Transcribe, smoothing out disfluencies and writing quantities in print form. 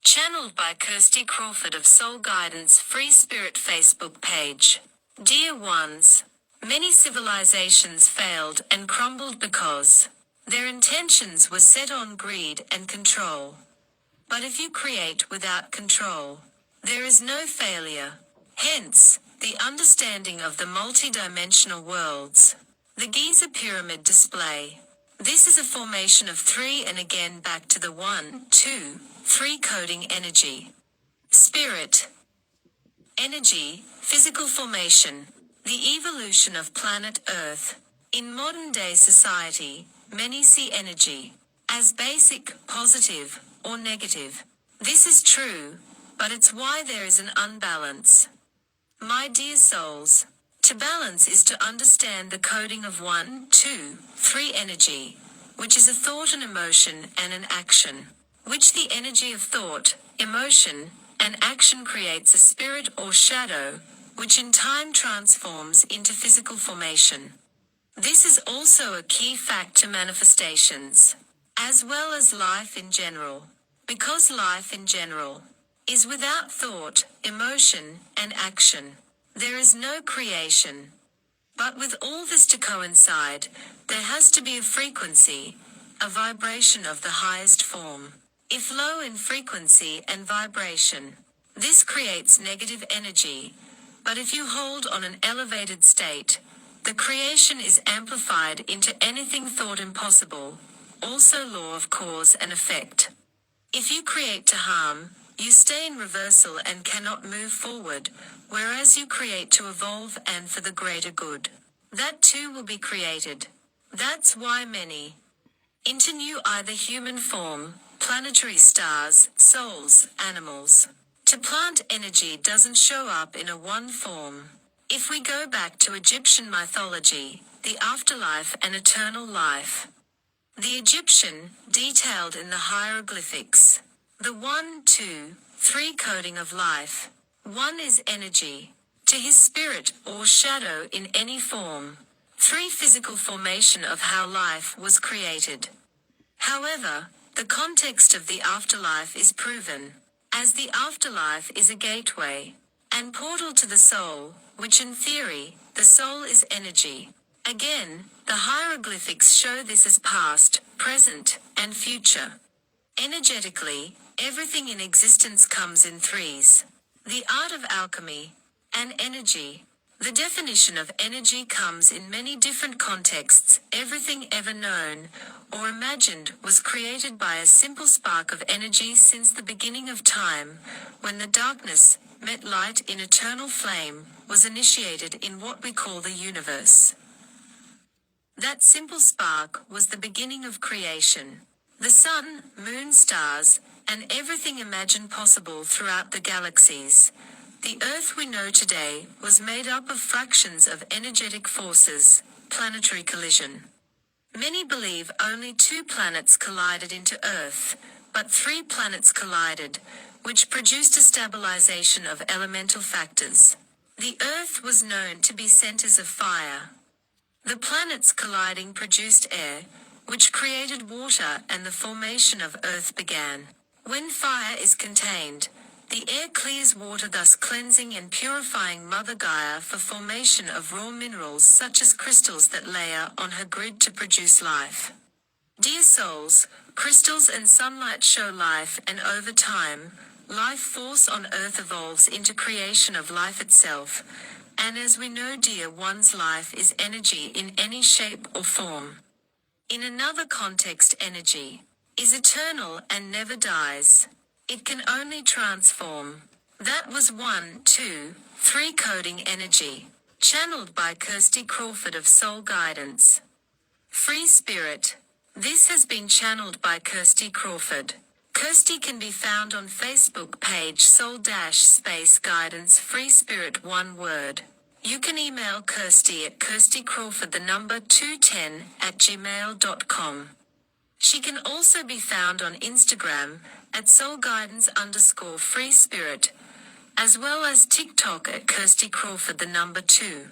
Channeled by Kirsty Crawford of Soul Guidance Free Spirit Facebook page. Dear ones, many civilizations failed and crumbled because their intentions were set on greed and control. But if you create without control, there is no failure. Hence, the understanding of the multi-dimensional worlds. The Giza Pyramid display. This is a formation of 3 and again back to the 1, 2, 3 coding energy. Spirit. Energy, physical formation. The evolution of planet Earth. In modern-day society, many see energy as basic, positive, or negative. This is true, but it's why there is an unbalance. My dear souls, to balance is to understand the coding of 1, 2, 3 energy, which is a thought and emotion and an action, which the energy of thought, emotion, and action creates a spirit or shadow, which in time transforms into physical formation. This is also a key fact to manifestations, as well as life in general, because life in general is without thought, emotion, and action. There is no creation. But with all this to coincide, there has to be a frequency, a vibration of the highest form. If low in frequency and vibration, this creates negative energy. But if you hold on an elevated state, the creation is amplified into anything thought impossible. Also law of cause and effect. If you create to harm, you stay in reversal and cannot move forward, whereas you create to evolve and for the greater good. That too will be created. That's why many into new either human form, planetary stars, souls, animals. To plant energy doesn't show up in a one form. If we go back to Egyptian mythology, the afterlife and eternal life. The Egyptian, detailed in the hieroglyphics. The 1, 2, 3 coding of life. 1 is energy. To his spirit or shadow in any form. 3 physical formation of how life was created. However, the context of the afterlife is proven, as the afterlife is a gateway and portal to the soul, which in theory, the soul is energy. Again, the hieroglyphics show this as past, present, and future. Energetically, everything in existence comes in threes. The art of alchemy and energy. The definition of energy comes in many different contexts. Everything ever known or imagined was created by a simple spark of energy since the beginning of time, when the darkness met light in eternal flame, was initiated in what we call the universe. That simple spark was the beginning of creation. The sun, moon, stars, and everything imagined possible throughout the galaxies. The Earth we know today was made up of fractions of energetic forces, planetary collision. Many believe only 2 planets collided into Earth, but 3 planets collided, which produced a stabilization of elemental factors. The Earth was known to be centers of fire. The planets colliding produced air, which created water, and the formation of Earth began. When fire is contained, the air clears water, thus cleansing and purifying Mother Gaia for formation of raw minerals such as crystals that layer on her grid to produce life. Dear souls, crystals and sunlight show life, and over time, life force on Earth evolves into creation of life itself. And as we know, dear one's life is energy in any shape or form. In another context, energy is eternal and never dies. It can only transform. That was 1, 2, 3 coding energy. Channeled by Kirsty Crawford of Soul Guidance Free Spirit. This has been channeled by Kirsty Crawford. Kirsty can be found on Facebook page Soul-Guidance Free Spirit, one word. You can email Kirsty at kirstykrawford210@gmail.com. She can also be found on Instagram at soulguidance_free spirit, as well as TikTok at Kirsty Crawford 2.